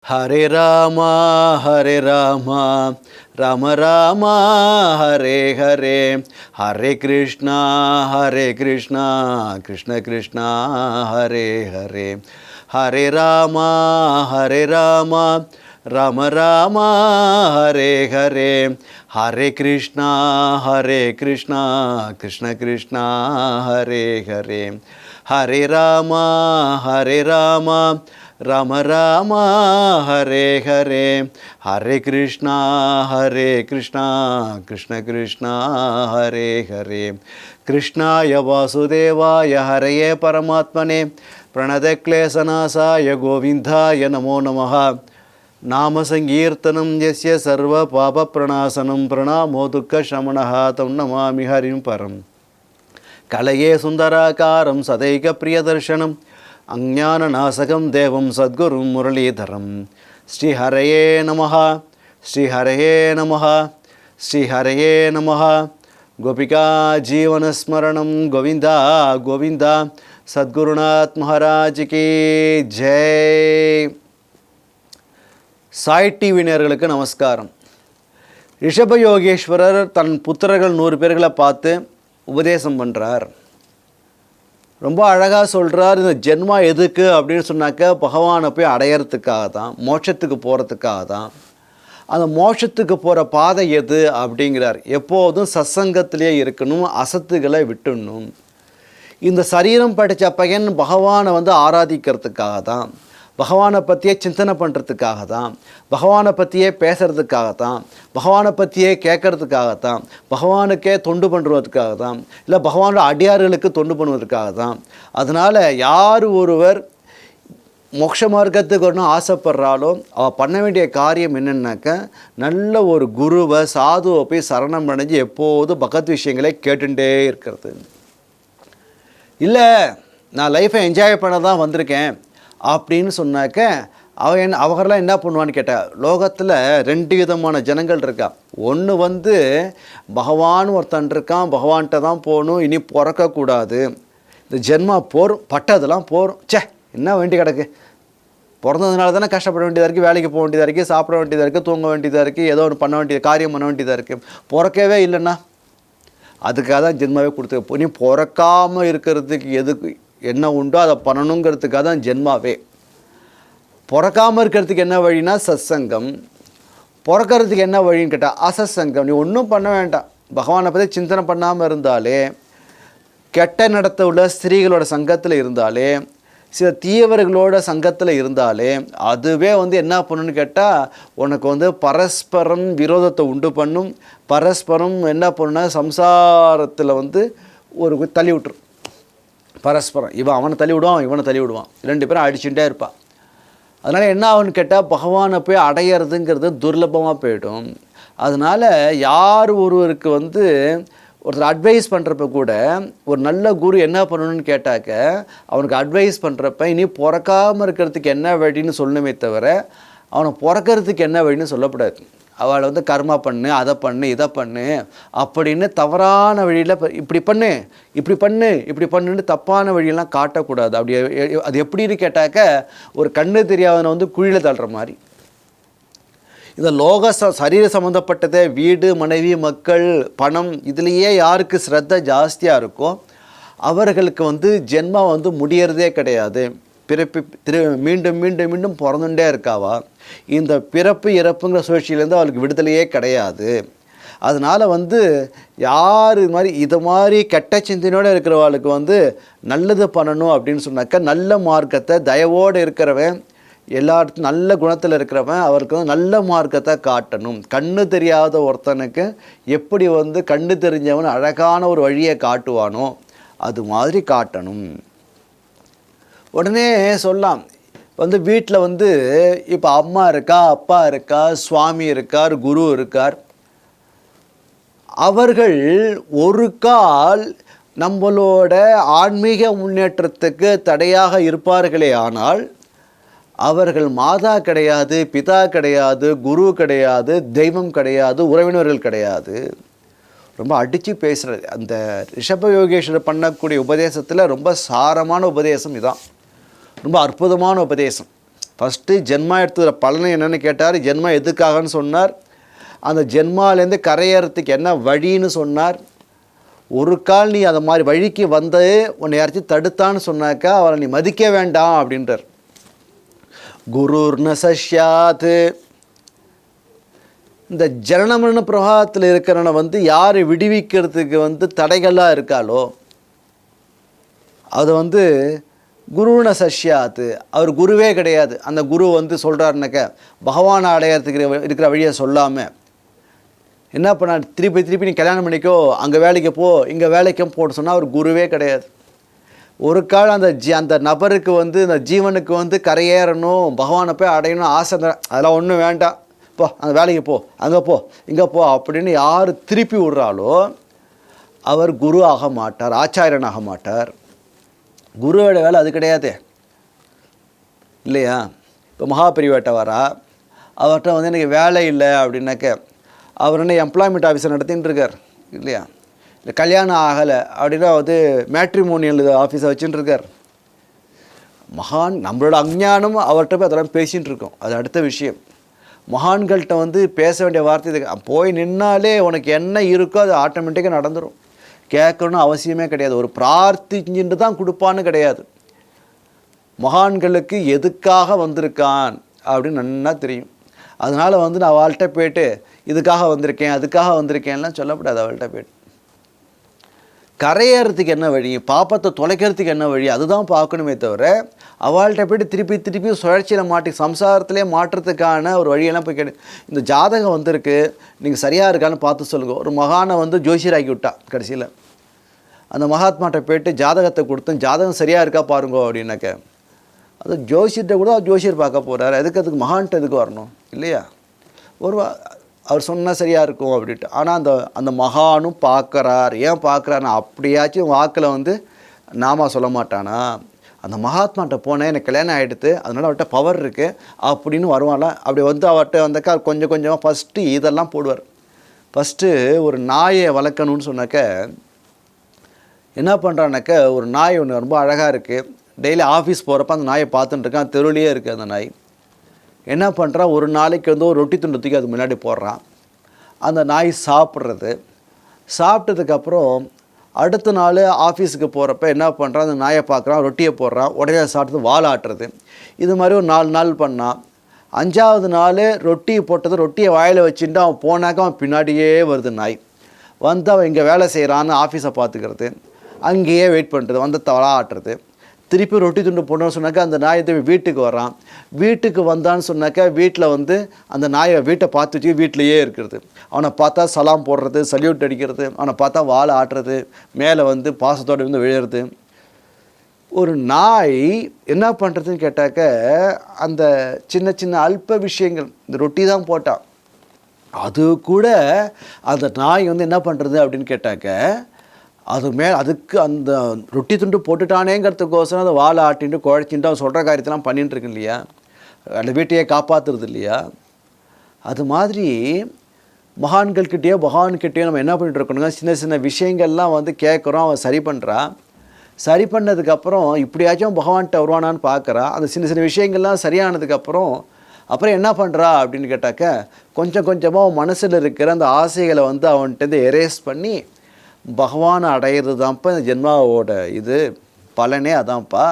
ஹரே ராமா ஹரே ராமா ராம ராமா ஹரே ஹரே ஹரே கிருஷ்ணா கிருஷ்ண கிருஷ்ணா ஹரே ஹரே ஹரே ராமா ராம ராமா ஹரே ஹரே ஹரே கிருஷ்ணா கிருஷ்ண கிருஷ்ணா ஹரே ஹரே ஹரே ராமா ராம ராமா ஹரே ஹரே ஹரே கிருஷ்ணா கிருஷ்ண கிருஷ்ணா ஹரே ஹரே கிருஷ்ணாய வாசுதேவாய ஹரயே பரமாத்மனே பிரணதக்லேசநாசாய கோவிந்தாய நமோ நமः நாம சங்கீர்த்தனம் யஸ்ய சர்வ பாப பிரணாசனம் பிரணாமோ துக்க சமணः தம் நமாமி ஹரிம் பரம் கலையே சுந்தராகாரம் சதைக பிரியதர்ஷனம் அஞ்ஞானநாசகம் தேவம் சத்குரும் முரளீதரம் ஸ்ரீஹரயே நமः ஸ்ரீஹரயே நமः ஸ்ரீஹரயே நமः கோபிகா ஜீவனஸ்மரணம் கோவிந்தா கோவிந்தா சத்குருநாத் மகாராஜ் கி ஜெய். சாய் டிவி நேயர்களுக்கு நமஸ்காரம். ரிஷபயோகேஸ்வரர் தன் புத்திரர்கள் 100 பேர்களை பார்த்து உபதேசம் பண்ணுறார். ரொம்ப அழகாக சொல்கிறார். இந்த ஜென்மா எதுக்கு அப்படின்னு சொன்னாக்க பகவானை போய் அடையிறதுக்காக தான், மோட்சத்துக்கு போகிறதுக்காக தான். அந்த மோட்சத்துக்கு போகிற பாதை எது அப்படிங்கிறார். எப்போதும் சத்சங்கத்திலே இருக்கணும், அசத்துகளை விட்டுடணும். இந்த சரீரம் படித்த பையன் பகவானை ஆராதிக்கிறதுக்காக தான், பகவானை பற்றியே சிந்தனை பண்ணுறதுக்காக தான், பகவானை பற்றியே பேசுகிறதுக்காக தான், பகவானை பற்றியே கேட்கறதுக்காகத்தான், பகவானுக்கே தொண்டு பண்ணுறதுக்காக தான், இல்லை பகவானோட அடியார்களுக்கு தொண்டு பண்ணுவதற்காக தான். அதனால் யார் ஒருவர் மோட்ச மார்க்கத்துக்கு ஒன்றும் ஆசைப்படுறாலோ அவள் பண்ண வேண்டிய காரியம் என்னென்னாக்க நல்ல ஒரு குருவை சாதுவை போய் சரணம் அடைஞ்சு எப்போதும் பகவத் விஷயங்களே கேட்டுட்டே இருக்கிறது. இல்லை நான் லைஃப்பை என்ஜாய் பண்ண தான் வந்திருக்கேன் அப்படின்னு சொன்னாக்க அவரெல்லாம் என்ன பண்ணுவான்னு கேட்டால், லோகத்தில் 2 விதமான ஜனங்கள் இருக்கா. ஒன்று பகவான் ஒருத்தன் இருக்கான், பகவான்கிட்ட தான் போகணும், இனி பிறக்கக்கூடாது, இந்த ஜென்மா போரும், பட்டதெல்லாம் போரும், என்ன வேண்டி கிடக்கு, பிறந்ததுனால தானே கஷ்டப்பட வேண்டியதாக இருக்குது, வேலைக்கு போக வேண்டியதாக இருக்குது, சாப்பிட வேண்டியதாக இருக்குது, தூங்க வேண்டியதாக இருக்குது, ஏதோ ஒன்று பண்ண வேண்டிய காரியம் பண்ண வேண்டியதாக இருக்குது, பிறக்கவே இல்லைன்னா அதுக்காக தான் ஜென்மாவே கொடுத்து, நீ பிறக்காமல் இருக்கிறதுக்கு எதுக்கு என்ன உண்டோ அதை பண்ணணுங்கிறதுக்காக தான் ஜென்மாவே. பிறக்காமல் இருக்கிறதுக்கு என்ன வழினா சத்சங்கம், பிறக்கிறதுக்கு என்ன வழின்னு கேட்டால் அசத்சங்கம். நீ ஒன்றும் பண்ண வேண்டாம், பகவானை பற்றி சிந்தனை பண்ணாமல் இருந்தாலே, கெட்ட நடத்த உள்ள ஸ்திரீகளோட சங்கத்தில் இருந்தாலே, சில தீயவர்களோட சங்கத்தில் இருந்தாலே, அதுவே என்ன பண்ணுன்னு கேட்டால் உனக்கு பரஸ்பரம் விரோதத்தை உண்டு பண்ணும். பரஸ்பரம் என்ன பண்ணுன்னா சம்சாரத்தில் ஒரு தள்ளி விட்டுரும். பரஸ்பரம் இவன் அவனை தள்ளி விடுவான், இவனை தள்ளி விடுவான், 2 பேரும் அடிச்சுட்டே இருப்பான். அதனால் என்ன ஆகுன்னு கேட்டால் பகவானை போய் அடையிறதுங்கிறது துர்லபமாக போயிடும். அதனால் யார் ஒருவருக்கு ஒருத்தர் அட்வைஸ் பண்ணுறப்ப கூட ஒரு நல்ல குரு என்ன பண்ணணும்னு கேட்டாக்க அவனுக்கு அட்வைஸ் பண்ணுறப்ப இனி பிறக்காமல் இருக்கிறதுக்கு என்ன வழின்னு சொல்லணுமே தவிர அவனை பிறக்கிறதுக்கு என்ன வழின்னு சொல்லக்கூடாது. அவளை கர்மா பண்ணு, அதை பண்ணு, இதை பண்ணு அப்படின்னு தவறான வழியில் இப்படி பண்ணு இப்படி பண்ணு இப்படி பண்ணுன்னு தப்பான வழியெல்லாம் காட்டக்கூடாது. அப்படி அது எப்படின்னு கேட்டாக்க ஒரு கண்ணு தெரியாதவனை குழியில் தள்ளுற மாதிரி. இந்த லோக சரீர சம்மந்தப்பட்டதை வீடு, மனைவி, மக்கள், பணம் இதுலேயே யாருக்கு ஸ்ரத்த ஜாஸ்தியாக இருக்கோ அவர்களுக்கு ஜென்மா முடியறதே கிடையாது. பிறப்பு மீண்டும் மீண்டும் மீண்டும் பிறந்துட்டே இருக்காவா. இந்த பிறப்பு இறப்புங்கிற சுழற்சியிலேருந்து அவளுக்கு விடுதலையே கிடையாது. அதனால் யார் இது மாதிரி கெட்ட சிந்தனையோடு இருக்கிறவளுக்கு நல்லது பண்ணணும் அப்படின்னு சொன்னாக்கா நல்ல மார்க்கத்தை தயவோடு இருக்கிறவன், எல்லாத்துக்கும் நல்ல குணத்தில் இருக்கிறவன் அவருக்கு நல்ல மார்க்கத்தை காட்டணும். கண்ணு தெரியாத ஒருத்தனுக்கு எப்படி கண்ணு தெரிஞ்சவன் அழகான ஒரு வழியை காட்டுவானோ அது மாதிரி காட்டணும். உடனே சொல்லலாம் வீட்டில் இப்போ அம்மா இருக்கா, அப்பா இருக்கா, சுவாமி இருக்கார், குரு இருக்கார். அவர்கள் ஒரு கால் நம்மளோட ஆன்மீக முன்னேற்றத்துக்கு தடையாக இருப்பார்களே ஆனால் அவர்கள் மாதா கிடையாது, பிதா கிடையாது, குரு கிடையாது, தெய்வம் கிடையாது, உறவினர்கள் கிடையாது. ரொம்ப அடித்து பேசுகிறது. அந்த ரிஷப யோகேஸ்வரர் பண்ணக்கூடிய உபதேசத்தில் ரொம்ப சாரமான உபதேசம் இதான். ரொம்ப அற்புதமான உபதேசம். ஃபஸ்ட்டு ஜென்மா எடுத்துக்கிற பலனை என்னென்னு கேட்டார், ஜென்மா எதுக்காகன்னு சொன்னார், அந்த ஜென்மாலேருந்து கரையேறத்துக்கு என்ன வழின்னு சொன்னார். ஒரு கால் நீ அதை மாதிரி வழிக்கு வந்து உன்னை யாராச்சும் தடுத்தான்னு சொன்னாக்கா அவரை நீ மதிக்க வேண்டாம் அப்படின்றார். குருர்ன சஷ்யாத். இந்த ஜனனமரண பிரவாகத்தில் இருக்கிறவனை வந்து யார் விடுவிக்கிறதுக்கு வந்து தடைகளாக இருக்காளோ அது வந்து குருன சஷ்யாத். அவர் குருவே கிடையாது. அந்த குரு வந்து சொல்கிறாருனாக்க பகவானை அடையிறதுக்கு இருக்கிற வழியை சொல்லாமல் என்ன பண்ண திருப்பி நீ கல்யாணம் பண்ணிக்கோ, அங்கே வேலைக்கு போ, இங்கே வேலைக்கும் போட்டு சொன்னால் அவர் குருவே கிடையாது. ஒரு காலம் அந்த நபருக்கு வந்து இந்த ஜீவனுக்கு வந்து கரையேறணும், பகவானை போய் அடையணும் ஆசை, அதெல்லாம் ஒன்றும் வேண்டாம், போ அந்த வேலைக்கு போ, அங்கே போ, இங்கே போ அப்படின்னு யார் திருப்பி விடுறாலோ அவர் குரு ஆக மாட்டார், ஆச்சாரியன் ஆக மாட்டார். குருவோட வேலை அது கிடையாது இல்லையா? இப்போ மகாபெரிவாட்ட வரா, அவர்கிட்ட வந்து எனக்கு வேலை இல்லை அப்படின்னாக்க அவர் என்ன எம்ப்ளாய்மெண்ட் ஆஃபீஸர் நடத்தின்னு இருக்கார் இல்லையா? இல்லை கல்யாணம் ஆகலை அப்படின்னா வந்து மேட்ரிமோனியல் ஆஃபீஸை வச்சுட்டு இருக்கார். மகான் நம்மளோட அஞ்ஞானம் அவர்கிட்ட போய் அதெல்லாம் பேசிகிட்டு இருக்கோம், அது அடுத்த விஷயம். மகான்கள்கிட்ட வந்து பேச வேண்டிய வார்த்தை இது. போய் நின்னாலே உனக்கு என்ன இருக்கோ அது ஆட்டோமேட்டிக்காக நடந்துடும். கேட்கணும்னு அவசியமே கிடையாது. ஒரு பிரார்த்திச்சுட்டு தான் கொடுப்பான்னு கிடையாது. மகான்களுக்கு எதுக்காக வந்திருக்கான் அப்படின்னு நன்னா தெரியும். அதனால் வந்து நான் அவள்கிட்ட போய்ட்டு இதுக்காக வந்திருக்கேன் அதுக்காக வந்திருக்கேன்லாம் சொல்லக்கூடாது. அவள்கிட்ட போய்ட்டு கரையேறதுக்கு என்ன வழி, பாப்பத்தை தொலைக்கிறதுக்கு என்ன வழி, அதுதான் பார்க்கணுமே தவிர அவள்கிட்ட போய்ட்டு திருப்பி சுழற்சியில் மாட்டி சம்சாரத்திலே மாற்றுறதுக்கான ஒரு வழியெல்லாம் போய் கேட்டு இந்த ஜாதகம் வந்திருக்கு நீங்கள் சரியாக இருக்கான்னு பார்த்து சொல்லுங்கள். ஒரு மகானை வந்து ஜோசியராக்கி விட்டா கடைசியில். அந்த மகாத்மாட்ட போய்ட்டு ஜாதகத்தை கொடுத்தேன், ஜாதகம் சரியாக இருக்கா பாருங்கோ அப்படின்னாக்க அது ஜோசியர்கிட்ட கூட ஜோசியர் பார்க்க போகிறார், அதுக்கு மகான்கிட்ட எதுக்கு வரணும் இல்லையா? அவர் சொன்னால் சரியாக இருக்கும் அப்படின்ட்டு. ஆனால் அந்த மகானும் பார்க்குறார். ஏன் பார்க்குறாருன்னா அப்படியாச்சும் வாக்கில் வந்து நாம சொல்ல மாட்டானா, அந்த மகாத்மாட்ட போனேன் எனக்கு கல்யாணம் ஆகிடுது அதனால் அவர்கிட்ட பவர் இருக்குது அப்படின்னு வருவான்ல. அப்படி வந்து அவர்கிட்ட வந்தாக்கா கொஞ்சம் கொஞ்சமாக ஃபஸ்ட்டு இதெல்லாம் போடுவார். ஃபஸ்ட்டு ஒரு நாயை வளர்க்கணும்னு சொன்னாக்க என்ன பண்ணுறான்னாக்க ஒரு நாய் ஒன்று ரொம்ப அழகாக இருக்குது. டெய்லி ஆஃபீஸ் போகிறப்ப அந்த நாயை பார்த்துட்டு இருக்கான், தெருவிலேயே இருக்குது அந்த நாய். என்ன பண்ணுறான், ஒரு நாளைக்கு வந்து ஒரு ரொட்டி துண்டு தூக்கி அது முன்னாடி போடுறான். அந்த நாய் சாப்பிட்டதுக்கப்புறம் அடுத்த நாள் ஆஃபீஸுக்கு போகிறப்ப என்ன பண்ணுறான், அந்த நாயை பார்க்குறான், ரொட்டியை போடுறான், உடனே சாப்பிட்டு வால் ஆட்டுறது. இது மாதிரி ஒரு 4 நாள் பண்ணான். 5ஆவது நாள் ரொட்டி போட்டது, ரொட்டியை வாயில் வச்சுட்டு அவன் போனாக்க அவன் பின்னாடியே வருது நாய். வந்து அவன் இங்கே வேலை செய்கிறான்னு ஆஃபீஸை பார்த்துக்கிறது, அங்கேயே வெயிட் பண்ணுறது, வந்து தவறா ஆட்டுறது. திருப்பி ரொட்டி துண்டு போடணும்னு சொன்னாக்கா அந்த நாயை திருப்பி வீட்டுக்கு வரான். வீட்டுக்கு வந்தான்னு சொன்னாக்கா வீட்டில் வந்து அந்த நாயை வீட்டை பார்த்து வச்சு வீட்டிலையே இருக்கிறது. அவனை பார்த்தா சலாம் போடுறது, சல்யூட் அடிக்கிறது, அவனை பார்த்தா வாழை ஆட்டுறது, மேலே வந்து பாசத்தோடு வந்து விழுறது. ஒரு நாய் என்ன பண்ணுறதுன்னு கேட்டாக்க அந்த சின்ன சின்ன அல்ப விஷயங்கள், இந்த ரொட்டி தான் போட்டான், அது கூட அந்த நாய் வந்து என்ன பண்ணுறது அப்படின்னு கேட்டாக்க அதுக்கு அந்த ரொட்டி துண்டு போட்டுட்டானேங்கிறதுக்கோசரம் அதை வாழை ஆட்டின்ட்டு குழைச்சின்ட்டு அவன் சொல்கிற காரியத்தெல்லாம் பண்ணிட்டு இருக்கு இல்லையா? அந்த வீட்டையே காப்பாற்றுறது இல்லையா? அது மாதிரி பகவான்கிட்டேயோ நம்ம என்ன பண்ணிட்டு இருக்கணுங்க, சின்ன சின்ன விஷயங்கள்லாம் வந்து கேட்குறோம், அவன் சரி பண்ணுறான். சரி பண்ணதுக்கப்புறம் இப்படியாச்சும் பகவான்கிட்ட வருவானான்னு பார்க்குறான். அந்த சின்ன சின்ன விஷயங்கள்லாம் சரியானதுக்கப்புறம் அப்புறம் என்ன பண்ணுறா அப்படின்னு கேட்டாக்க கொஞ்சம் கொஞ்சமாக அவன் மனசில் இருக்கிற அந்த ஆசைகளை வந்து அவன்கிட்ட எரேஸ் பண்ணி பகவானை அடையிறது தான்ப்பா இந்த ஜென்மாவோட இது பலனே அதான்ப்பா.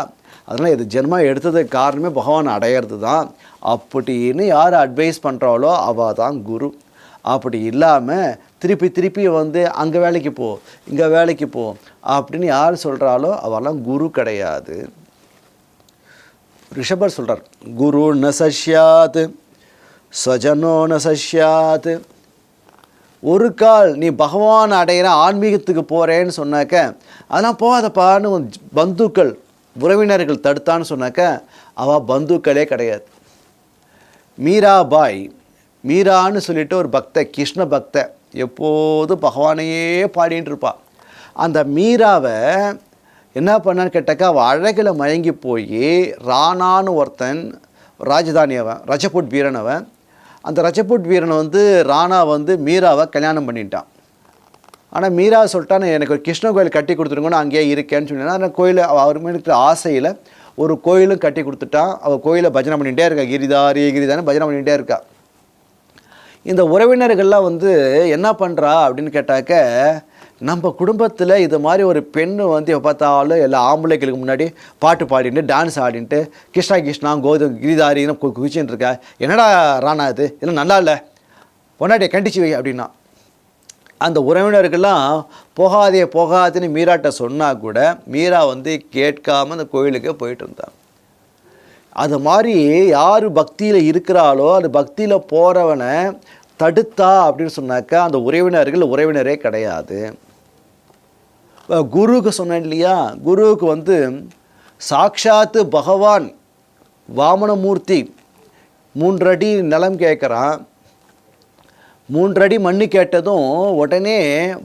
அதனால் இது ஜென்மா எடுத்ததுக்கு காரணமே பகவானை அடையிறது தான் அப்படின்னு யார் அட்வைஸ் பண்ணுறாளோ அவள் தான் குரு. அப்படி இல்லாமல் திருப்பி வந்து அங்கே வேலைக்கு போ இங்கே வேலைக்கு போ அப்படின்னு யார் சொல்கிறாளோ அவெல்லாம் குரு கிடையாது. ரிஷபர் சொல்கிறார், குரு ந சஷ்யாத் ஸ்வஜனோ ந சஷ்யாத். ஒரு கால் நீ பகவான் அடையிற ஆன்மீகத்துக்கு போகிறேன்னு சொன்னாக்க அதெல்லாம் போகாதப்பான்னு பந்துக்கள் உறவினர்கள் தடுத்தான்னு சொன்னாக்க அவள் பந்துக்களே கிடையாது. மீரான்னு சொல்லிட்டு ஒரு பக்தை, கிருஷ்ண பக்தை, எப்போதும் பகவானையே பாடின்னு இருப்பாள். அந்த மீராவை என்ன பண்ணான்னு கேட்டாக்கா அவள் அழகில் மயங்கி போய் ராணான்னு ஒருத்தன், ராஜதானி அவன், ரஜபுட் வீரன் அவன். அந்த ரஜபுட் வீரனை வந்து ராணா வந்து மீராவை கல்யாணம் பண்ணிட்டான். ஆனால் மீரா சொல்லிட்டான்னு எனக்கு ஒரு கிருஷ்ண கோயில் கட்டி கொடுத்துருங்கன்னு அங்கேயே இருக்கேன்னு சொன்னேன்னா அந்த கோயில் அவர் இருக்கிற ஆசையில் ஒரு கோயிலும் கட்டி கொடுத்துட்டான். அவள் கோயிலை பஜனை பண்ணிகிட்டே இருக்கா, கிரிதாரி கிரிதான்னு பஜனை பண்ணிகிட்டே இருக்கா. இந்த உறவினர்கள்லாம் வந்து என்ன பண்ணுறா அப்படின்னு கேட்டாக்க, நம்ம குடும்பத்தில் இது மாதிரி ஒரு பெண்ணு வந்து எப்போ பார்த்தாலும் எல்லா ஆம்பளைகளுக்கு முன்னாடி பாட்டு பாடிட்டு டான்ஸ் ஆடிட்டு கிருஷ்ணா கிருஷ்ணா கோதம் கிரிதாரின்னு குதிச்சுட்டு இருக்கா, என்னடா ராணா இது இல்லை நல்லா இல்லை, பொன்னாடியை கண்டிச்சு வை அப்படின்னா. அந்த உறவினர்கள்லாம் போகாதே போகாதுன்னு மீராட்ட சொன்னால் கூட மீரா வந்து கேட்காமல் அந்த கோயிலுக்கே போயிட்டு இருந்தான். அது மாதிரி யார் பக்தியில் இருக்கிறாளோ அது பக்தியில் போகிறவனை தடுத்தா அப்படின்னு சொன்னாக்கா அந்த உறவினர்கள் உறவினரே கிடையாது. குருவுக்கு சொன்னேன் இல்லையா, குருவுக்கு வந்து சாக்ஷாத்து பகவான் வாமனமூர்த்தி 3 அடி நிலம் கேட்குறான். 3 அடி மண்ணு கேட்டதும் உடனே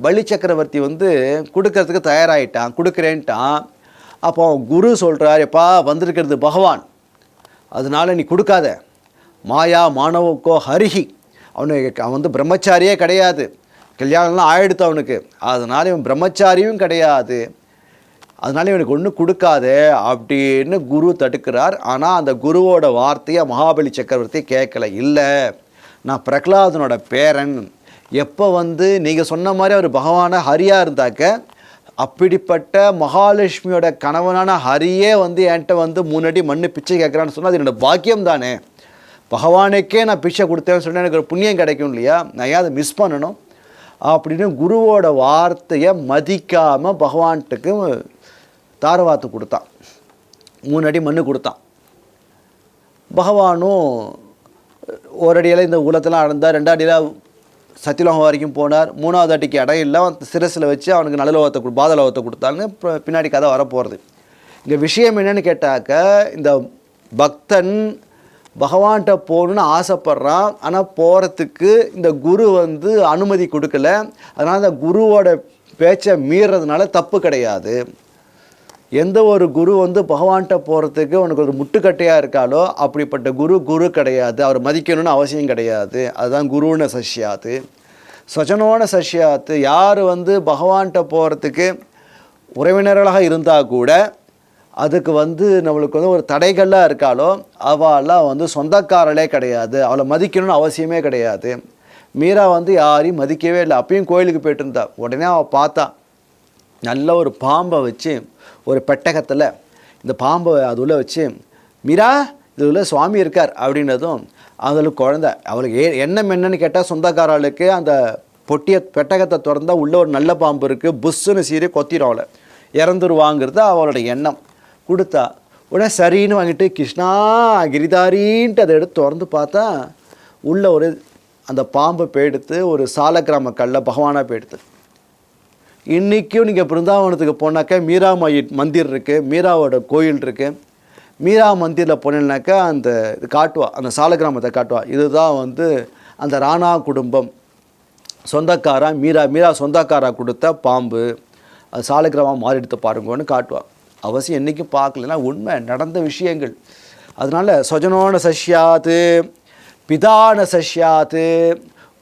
பலி சக்கரவர்த்தி வந்து கொடுக்கறதுக்கு தயாராகிட்டான், கொடுக்குறேன்ட்டான். அப்போ குரு சொல்கிறார், எப்பா வந்திருக்கிறது பகவான், அதனால் நீ கொடுக்காத. மாயா மாணவக்கோ ஹரிஹி, அவன் வந்து பிரம்மச்சாரியே கிடையாது, கல்யாணம்லாம் ஆயிடுத்து அவனுக்கு, அதனால் இவன் பிரம்மச்சாரியும் கிடையாது, அதனால் இவனுக்கு ஒன்றும் கொடுக்காத அப்படின்னு குரு தடுக்கிறார். ஆனால் அந்த குருவோட வார்த்தையை மகாபலி சக்கரவர்த்தி கேட்கல. இல்லை, நான் பிரகலாதனோட பேரன், எப்போ வந்து நீங்கள் சொன்ன மாதிரி அவர் பகவான ஹரியாக இருந்தாக்க அப்படிப்பட்ட மகாலட்சுமியோட கணவனான ஹரியே வந்து என்கிட்ட வந்து 3 அடி மண்ணு பிச்சை கேட்குறான்னு சொன்னால் அது என்னோடய பாக்கியம் தானே. பகவானுக்கே நான் பிச்சை கொடுத்தேன்னு சொன்னால் எனக்கு ஒரு புண்ணியம் கிடைக்கும் இல்லையா, நான் ஏன் அதை மிஸ் பண்ணணும் அப்படின்னு குருவோட வார்த்தையை மதிக்காமல் பகவான்ட்டுக்கு தாரவாத்து கொடுத்தான். 3 அடி மண்ணு கொடுத்தான். பகவானும் ஒரு அடியில் இந்த உலகத்தெல்லாம் அடைந்தார், 2 அடியில் சத்தியலோகம் வரைக்கும் போனார், 3வது அடிக்கு இடம் இல்லை, சிரசில் வச்சு அவனுக்கு நல்லலோகத்தை பாதலோகத்தை கொடுத்தான்னு பின்னாடி கதை வரப்போகிறது. இங்கே விஷயம் என்னென்னு கேட்டாக்க, இந்த பக்தன் பகவான்கிட்ட போகணுன்னு ஆசைப்பட்றான், ஆனால் போகிறதுக்கு இந்த குரு வந்து அனுமதி கொடுக்கல. அதனால் அந்த குருவோட பேச்சை மீறதுனால தப்பு கிடையாது. எந்த ஒரு குரு வந்து பகவான்கிட்ட போகிறதுக்கு உனக்கு ஒரு முட்டுக்கட்டையாக இருக்காலோ அப்படிப்பட்ட குரு கிடையாது, அவர் மதிக்கணும்னு அவசியம் கிடையாது. அதுதான் குருன்னு சஷ்யாத்து. ஸ்வஜனோன சஷ்யாத்து, யார் வந்து பகவான்கிட்ட போகிறதுக்கு உறவினர்களாக இருந்தால் கூட அதுக்கு வந்து நம்மளுக்கு வந்து ஒரு தடைகள்லாம் இருக்காலோ அவெல்லாம் வந்து சொந்தக்காரர்களே கிடையாது, அவளை மதிக்கணும்னு அவசியமே கிடையாது. மீரா வந்து யாரையும் மதிக்கவே இல்லை. அப்பயும் கோயிலுக்கு போயிட்டு இருந்தா. உடனே அவள் பார்த்தா நல்ல ஒரு பாம்பை வச்சு ஒரு பெட்டகத்தில் இந்த பாம்பை அது உள்ள வச்சு, மீரா இது உள்ள சுவாமி இருக்கார் அப்படின்னதும் அவளுக்கு குழந்தை, அவளுக்கு எண்ணம் என்னன்னு கேட்டால் சொந்தக்காரர்களுக்கு அந்த பெட்டகத்தை திறந்தால் உள்ளே ஒரு நல்ல பாம்பு இருக்குது, புஷ்ஷுன்னு சீரி கொத்திடும், அவளை இறந்துருவாங்கிறது அவளோட எண்ணம். கொடுத்தா உடனே சரின்னு வாங்கிட்டு கிருஷ்ணா கிரிதாரின்ட்டு அதை எடுத்து திறந்து பார்த்தா உள்ள ஒரு அந்த பாம்பை போயெடுத்து ஒரு சாலக்கிராம கல்லை பகவானாக போயெடுத்து. இன்றைக்கும் நீங்கள் பிருந்தாவனத்துக்கு போனாக்கா மீரா மந்திர் இருக்குது, மீராவோட கோயில் இருக்குது. மீரா மந்திரில் போனேன்னாக்கா அந்த இது காட்டுவா, அந்த சாலக்கிராமத்தை காட்டுவா. இதுதான் வந்து அந்த ராணா குடும்பம் சொந்தக்காரா மீரா சொந்தக்காரா கொடுத்த பாம்பு, அது சாலக்கிராமம் மாறி எடுத்து பாருங்கன்னு காட்டுவா. அவசியம் என்றைக்கும் பார்க்கலன்னா உண்மை நடந்த விஷயங்கள். அதனால் சொஜனோன சஷ்யாத்து பிதான சஷ்யாத்து,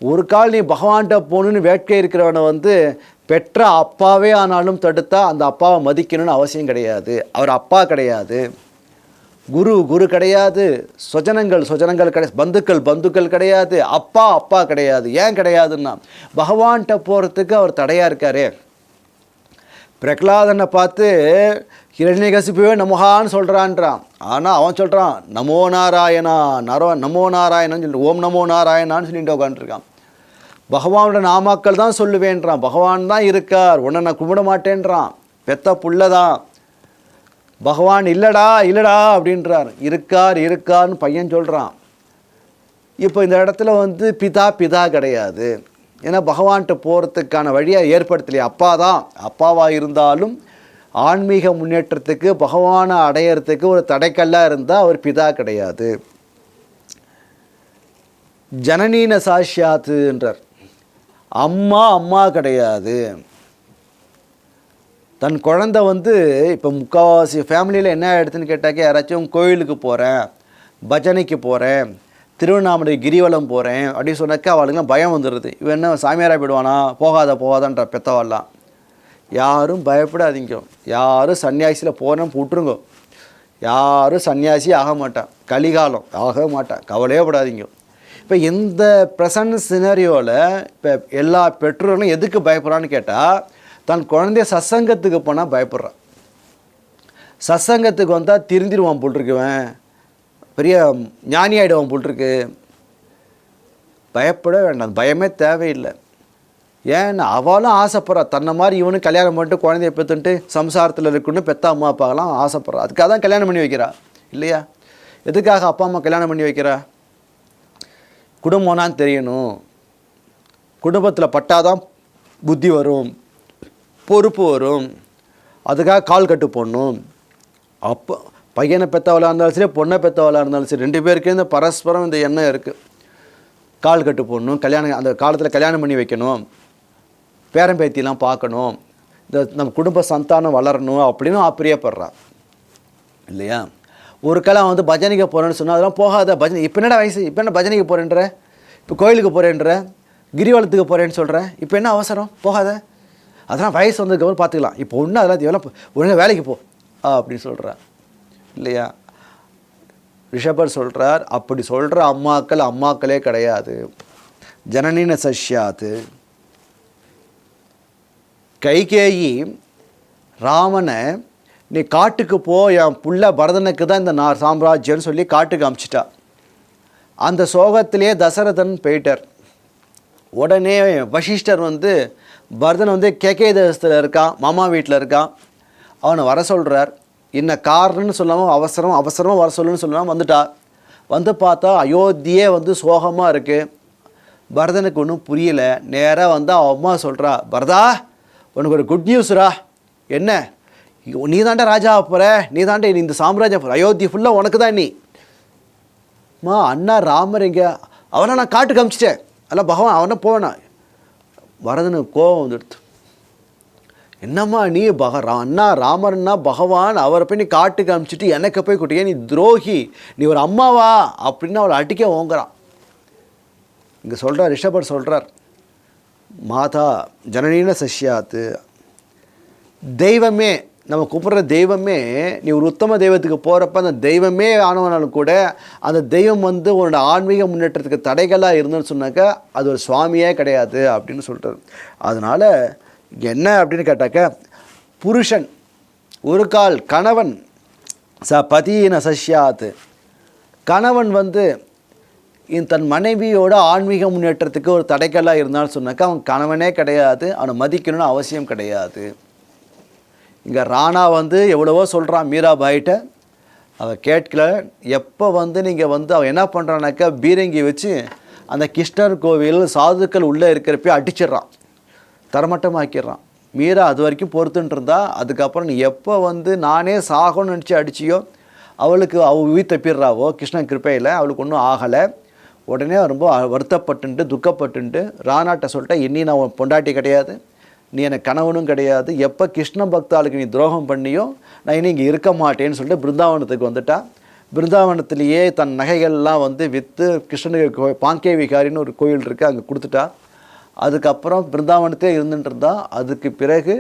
ஒரு கால் நீ பகவான்கிட்ட போகணுன்னு வேட்கை இருக்கிறவனை வந்து பெற்ற அப்பாவே ஆனாலும் தடுத்தா அந்த அப்பாவை மதிக்கணும்னு அவசியம் கிடையாது. அவர் அப்பா கிடையாது, குரு கிடையாது, சொஜனங்கள் கிடையாது, பந்துக்கள் கிடையாது, அப்பா கிடையாது. ஏன் கிடையாதுன்னா பகவான்கிட்ட போகிறதுக்கு அவர் தடையாக இருக்காரே. பிரகலாதனை பார்த்து ஹிரண்யகசிபுவே நமஹான்னு சொல்கிறான்றான். ஆனால் அவன் சொல்கிறான் நமோ நாராயணா நமோ நாராயணன்னு சொல்லிட்டு ஓம் நமோ நாராயணான்னு சொல்லிட்டு உட்காந்துருக்கான். பகவானோட நாமாக்கள் தான் சொல்லுவேன்றான், பகவான் தான் இருக்கார், உன்னை நான் கும்பிட மாட்டேன்றான், பெத்த புள்ளதான். பகவான் இல்லடா அப்படின்றார், இருக்கார்னு பையன் சொல்கிறான். இப்போ இந்த இடத்துல வந்து பிதா கிடையாது. ஏன்னா பகவான்கிட்ட போகிறதுக்கான வழியை ஏற்படுத்தலையே. அப்பாவாக இருந்தாலும் ஆன்மீக முன்னேற்றத்துக்கு பகவானை அடையிறதுக்கு ஒரு தடைக்கல்லாக இருந்தால் அவர் பிதா கிடையாது. ஜனனீன சாஷ்யாத்துன்றார், அம்மா கிடையாது. தன் குழந்தை வந்து இப்போ முக்கால்வாசி ஃபேமிலியில் என்ன ஆகிடுதுன்னு கேட்டாக்க, யாராச்சும் கோயிலுக்கு போகிறேன், பஜனைக்கு போகிறேன், திருவண்ணாமலை கிரிவலம் போகிறேன் அப்படின்னு சொன்னாக்கா அவளுக்குலாம் பயம் வந்துடுது. இவன் என்ன சாமியாராக போயிடுவானா, போகாதன்ற பெத்தவாள்லாம். யாரும் பயப்படாதீங்க, யாரும் சன்னியாசியில் போகிறேன்னு விட்டுருங்க, யாரும் சன்னியாசி ஆக மாட்டான், கலிகாலம் ஆக மாட்டான், கவலையே படாதீங்க. இப்போ இந்த ப்ரெசன்ட் சினரியோவில் இப்போ எல்லா பெற்றோர்களும் எதுக்கு பயப்படுறான்னு கேட்டால், தன் குழந்தைய சத்சங்கத்துக்கு போனால் பயப்படுறான். சத்சங்கத்துக்கு வந்தால் திருந்திடுவான் போட்டிருக்குவேன், பெரிய ஞானி ஆகிடுவான் போட்டிருக்கு. பயப்பட வேண்டாம், பயமே தேவையில்லை. ஏன்னா அவளும் ஆசைப்படுறா, தன்னை மாதிரி இவனும் கல்யாணம் பண்ணிட்டு குழந்தைய பெற்றுன்ட்டு சம்சாரத்தில் இருக்குன்னு பெற்ற அம்மா அப்பாவெல்லாம் ஆசைப்படுறா. அதுக்காக தான் கல்யாணம் பண்ணி வைக்கிறா இல்லையா? எதுக்காக அப்பா அம்மா கல்யாணம் பண்ணி வைக்கிறா? குடும்பம்னான்னு தெரியணும், குடும்பத்தில் பட்டாதான் புத்தி வரும், பொறுப்பு வரும், அதுக்காக கால் கட்டு போடணும். அப்போ பையனை பெற்றவளாக இருந்தாலும் சரி, பொண்ணை பெற்றவளாக இருந்தாலும் சரி, 2 பேருக்கே இந்த பரஸ்பரம் இந்த எண்ணம் இருக்குது. கால் கட்டு போடணும், கல்யாணம் அந்த காலத்தில் கல்யாணம் பண்ணி வைக்கணும், பேரம்பேத்திலாம் பார்க்கணும், இந்த நம்ம குடும்ப சந்தானம் வளரணும் அப்படின்னு பிரியப்படுறான் இல்லையா? ஒரு காலம் வந்து பஜனைக்கு போகிறேன்னு சொன்னால் அதெல்லாம் போகாத, பஜனை இப்போ என்னடா வயசு, இப்போ என்ன பஜனைக்கு போகிறேன்ற, இப்போ கோயிலுக்கு போகிறேன்ற, கிரிவலத்துக்கு போகிறேன்னு சொல்கிறேன், இப்போ என்ன அவசரம், போகாத, அதெல்லாம் வயசு வந்ததுக்கப்புறம் பார்த்துக்கலாம், இப்போ ஒன்றும் அதெல்லாம் இதெல்லாம் ஒழுங்காக வேலைக்கு போ அப்படின்னு சொல்கிறார் இல்லையா? ரிஷபர் சொல்கிறார், அப்படி சொல்கிற அம்மாக்களே கிடையாது. ஜனனின சஷ்யாத்து. கைகேயி ராமனை நீ காட்டுக்கு போ, என் புள்ள பரதனுக்கு தான் இந்த சாம்ராஜ்யம்னு சொல்லி காட்டுக்கு அமிச்சிட்டா. அந்த சோகத்திலே தசரதன் போயிட்டார். உடனே வசிஷ்டர் வந்து பரதன் வந்து கேகே தேசத்தில் இருக்கான், மாமா வீட்டில் இருக்கான், அவனை வர சொல்கிறார். இன்ன காரணம்னு சொல்லாமல் அவசரமாக வர சொல்லுன்னு சொல்லாமல் வந்துட்டா. வந்து பார்த்தா அயோத்தியே வந்து சோகமாக இருக்குது. பரதனுக்கு ஒன்றும் புரியலை. நேராக வந்து அவன் அம்மா சொல்கிறா, பரதா உனக்கு ஒரு குட் நியூஸ்ரா. என்ன, நீ தாண்டா ராஜா போகிற, நீ தாண்டா இந்த சாம்ராஜ்யம் போகிற, அயோத்தி ஃபுல்லாக உனக்கு தான். நீ அண்ணா ராமர் எங்கே, அவனை நான் காட்டுக்கு அமிச்சிட்டேன், அதெல்லாம் பகவான் அவனை போவேனா. பரதனுக்கு கோபம் வந்துடுது. என்னம்மா நீ அண்ணா ராமர்னா பகவான், அவரை போய் நீ காட்டுக்கு அமிச்சிட்டு எனக்கு போய் கூட்டிய, நீ துரோகி, நீ ஒரு அம்மாவா அப்படின்னு அவளை அடிக்க ஓங்குறான். இங்கே சொல்கிறார் ரிஷபர் சொல்கிறார், மாதா ஜனனீன சஷ்யாத்து. தெய்வமே, நம்ம கூப்பிட்ற தெய்வமே, நீ ஒரு உத்தம தெய்வத்துக்கு போகிறப்ப அந்த தெய்வமே ஆனவனாலும் கூட அந்த தெய்வம் வந்து உன்னோட ஆன்மீக முன்னேற்றத்துக்கு தடைகளாக இருந்துன்னு சொன்னாக்கா அது ஒரு சுவாமியே கிடையாது அப்படின்னு சொல்லிட்டார். அதனால் என்ன அப்படின்னு கேட்டாக்க, புருஷன் ஒரு கால் கணவன் பதியின சஷ்யாத்து, கணவன் வந்து தன் மனைவியோட ஆன்மீக முன்னேற்றத்துக்கு ஒரு தடைக்கல்லாக இருந்தாலும் சொன்னாக்கா அவன் கணவனே கிடையாது, அவனை மதிக்கணும்னு அவசியம் கிடையாது. இங்கே ராணா வந்து எவ்வளவோ சொல்கிறான் மீராபாயிட்ட, அவள் கேட்கல. எப்போ வந்து நீங்கள் வந்து அவன் என்ன பண்ணுறான்னாக்கா பீரங்கி வச்சு அந்த கிருஷ்ணர் கோவில் சாதுக்கள் உள்ளே இருக்கிறப்ப அடிச்சிட்றான், தரமட்டமாக்கிடுறான். மீரா அது வரைக்கும் பொறுத்துன்னு இருந்தா. அதுக்கப்புறம் நீ எப்போ வந்து நானே சாகணும்னு நினச்சி அடிச்சியோ, அவளுக்கு அவள் உயிர் தப்பிடுறாவோ கிருஷ்ணன் கிருப்பையில் அவளுக்கு ஒன்றும் ஆகலை. உடனே ரொம்ப வருத்தப்பட்டுன்ட்டு துக்கப்பட்டுன்ட்டு ராணாட்ட சொல்லிட்டா, இன்னி நான் பொண்டாட்டி கிடையாது, நீ எனக்கு கணவனும் கிடையாது, எப்போ கிருஷ்ண பக்தாளுக்கு நீ துரோகம் பண்ணியோ நான் இனி இங்கே இருக்க மாட்டேன்னு சொல்லிட்டு பிருந்தாவனத்துக்கு வந்துட்டா. பிருந்தாவனத்திலேயே தன் நகைகள்லாம் வந்து விற்று கிருஷ்ணனுக்கு பாங்கே விகாரின்னு ஒரு கோயில் இருக்குது அங்கே கொடுத்துட்டா. அதுக்கப்புறம் பிருந்தாவனத்தே இருந்துட்டு இருந்தா. அதுக்கு பிறகு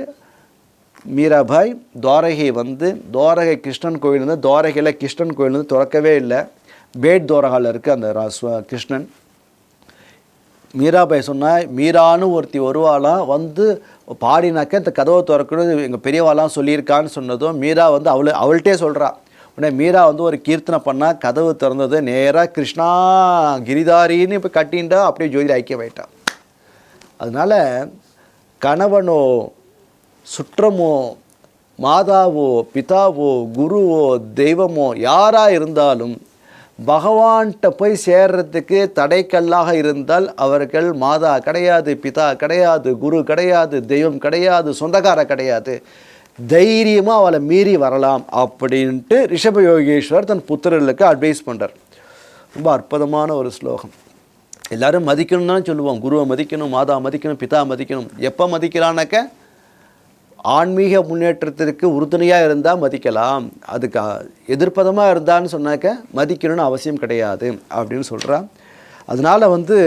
மீராபாய் துவாரகை வந்து, துவாரகை கிருஷ்ணன் கோயில் வந்து, துவாரகையில் கிருஷ்ணன் கோயில் வந்து திறக்கவே இல்லை, பேட் துவாரகாவில் இருக்குது அந்த கிருஷ்ணன். மீராபாய் சொன்னால், மீரான்னு ஒருத்தி வருவாளாம், வந்து பாடினாக்க இந்த கதவை திறக்கணும் எங்கள் பெரியவாளாம் சொல்லியிருக்கான்னு சொன்னதும் மீரா வந்து அவள்கிட்டே சொல்கிறா. உடனே மீரா வந்து ஒரு கீர்த்தனை பண்ணால் கதவு திறந்தது, நேராக கிருஷ்ணா கிரிதாரின்னு இப்போ கட்டின்ட்டா, அப்படியே ஜோதியில் ஐக்கியமாயிட்டா. அதனால் கணவனோ சுற்றமோ மாதாவோ பிதாவோ குருவோ தெய்வமோ யாராக இருந்தாலும் பகவான்கிட்ட போய் சேர்றதுக்கு தடைக்கல்லாக இருந்தால் அவர்கள் மாதா கிடையாது, பிதா கிடையாது, குரு கிடையாது, தெய்வம் கிடையாது, சொந்தக்கார கிடையாது, தைரியமாக அவளை மீறி வரலாம் அப்படின்ட்டு ரிஷப யோகேஸ்வர் தன் புத்திரர்களுக்கு அட்வைஸ் பண்ணுறார். ரொம்ப அற்புதமான ஒரு ஸ்லோகம். எல்லோரும் மதிக்கணும்னு தான் சொல்லுவோம், குருவை மதிக்கணும், மாதா மதிக்கணும், பிதா மதிக்கணும். எப்போ மதிக்கலான்னாக்க ஆன்மீக முன்னேற்றத்திற்கு உறுதுணையாக இருந்தால் மதிக்கலாம், அதுக்கு எதிர்ப்பதமாக இருந்தான்னு சொன்னாக்க மதிக்கணும்னு அவசியம் கிடையாது அப்படின்னு சொல்கிறான். அதனால் வந்து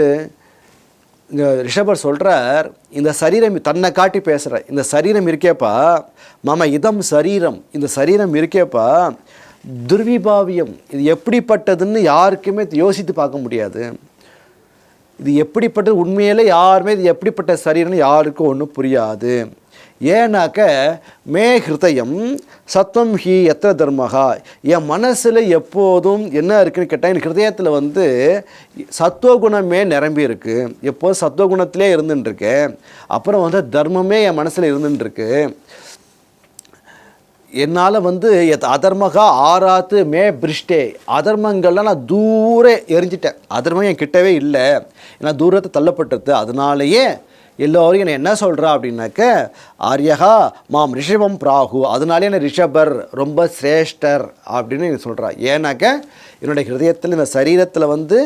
இங்கே ரிஷபர் சொல்கிறார், இந்த சரீரம் தன்னை காட்டி பேசுகிற இந்த சரீரம் இருக்கேப்பா, மம இதம் சரீரம், இந்த சரீரம் இருக்கேப்பா துர்விபாவியம், இது எப்படிப்பட்டதுன்னு யாருக்குமே யோசித்து பார்க்க முடியாது. இது எப்படிப்பட்டது உண்மையிலே யாருமே இது எப்படிப்பட்ட சரீரம்னு யாருக்கும் ஒன்றும் புரியாது. ஏன்னாக்க மே ஹிருதயம் சத்வம் ஹி எத்திர தர்மகா, என் மனசில் எப்போதும் என்ன இருக்குன்னு கேட்டால் என் ஹிருதயத்தில் வந்து சத்துவகுணமே நிரம்பி இருக்கு, எப்போதும் சத்துவகுணத்திலே இருந்துட்டுருக்கேன். அப்புறம் வந்து தர்மமே என் மனசில் இருந்துட்டுருக்கு. என்னால் வந்து அதர்மகா ஆராத்து மே பிரிஷ்டே, அதர்மங்கள்லாம் நான் தூரே எரிஞ்சிட்டேன், அதர்மம் என் கிட்டவே இல்லை, நான் தூரத்தை தள்ளப்பட்டது. அதனாலேயே எல்லோரும் என்னை என்ன சொல்கிறா அப்படின்னாக்க ஆரியகா மாம் ரிஷபம் பிராகு, அதனாலே என்ன ரிஷபர் ரொம்ப சிரேஷ்டர் அப்படின்னு சொல்கிறா. ஏன்னாக்க என்னுடைய ஹிருதயத்தில் இந்த சரீரத்தில் வந்து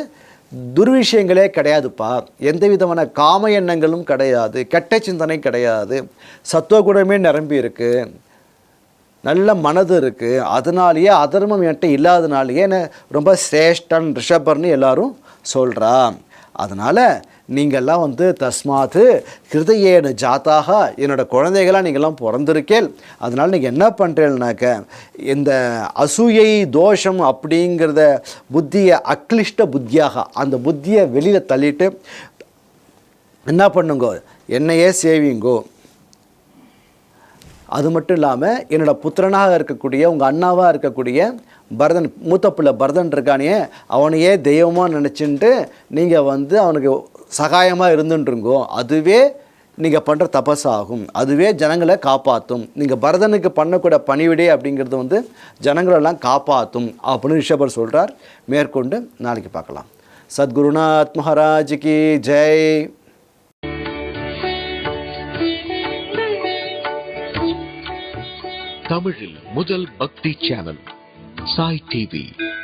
துர்விஷயங்களே கிடையாதுப்பா, எந்த விதமான காம எண்ணங்களும் கிடையாது, கெட்ட சிந்தனை கிடையாது, சத்துவகுணமே நிரம்பி இருக்குது, நல்ல மனது இருக்குது. அதனாலேயே அதர்மம் என்கிட்ட இல்லாதனாலேயே என்ன ரொம்ப சிரேஷ்டன் ரிஷபர்னு எல்லாரும் சொல்கிறா. அதனால் நீங்கள்லாம் வந்து தஸ்மாத்து ஹிருதயேன ஜாத்தாக, என்னோடய குழந்தைகளாக நீங்கள்லாம் பிறந்திருக்கேன். அதனால் நீங்கள் என்ன பண்ணுறீங்கனாக்க இந்த அசூயை தோஷம் அப்படிங்கிறத புத்தியை அக்லிஷ்ட புத்தியாக அந்த புத்தியை வெளியில் தள்ளிட்டு என்ன பண்ணுங்கோ, என்னையே சேவிங்கோ. அது மட்டும் இல்லாமல் என்னோடய புத்திரனாக இருக்கக்கூடிய உங்கள் அண்ணாவாக இருக்கக்கூடிய பரதன், மூத்த பிள்ளை பரதன் இருக்கானே, அவனையே தெய்வமாக நினச்சின்ட்டு நீங்கள் வந்து அவனுக்கு சகாயமாக இருந்துருங்கோ. அதுவே நீங்கள் பண்ணுற தபஸாகும், அதுவே ஜனங்களை காப்பாற்றும். நீங்கள் பரதனுக்கு பண்ணக்கூடிய பணிவிடை அப்படிங்கிறது வந்து ஜனங்களெல்லாம் காப்பாற்றும் அப்படின்னு ரிஷபர் சொல்கிறார். மேற்கொண்டு நாளைக்கு பார்க்கலாம். சத்குருநாத் மகாராஜ் கி ஜெய். தமிழில் முதல் பக்தி சேனல் சாய் டிவி.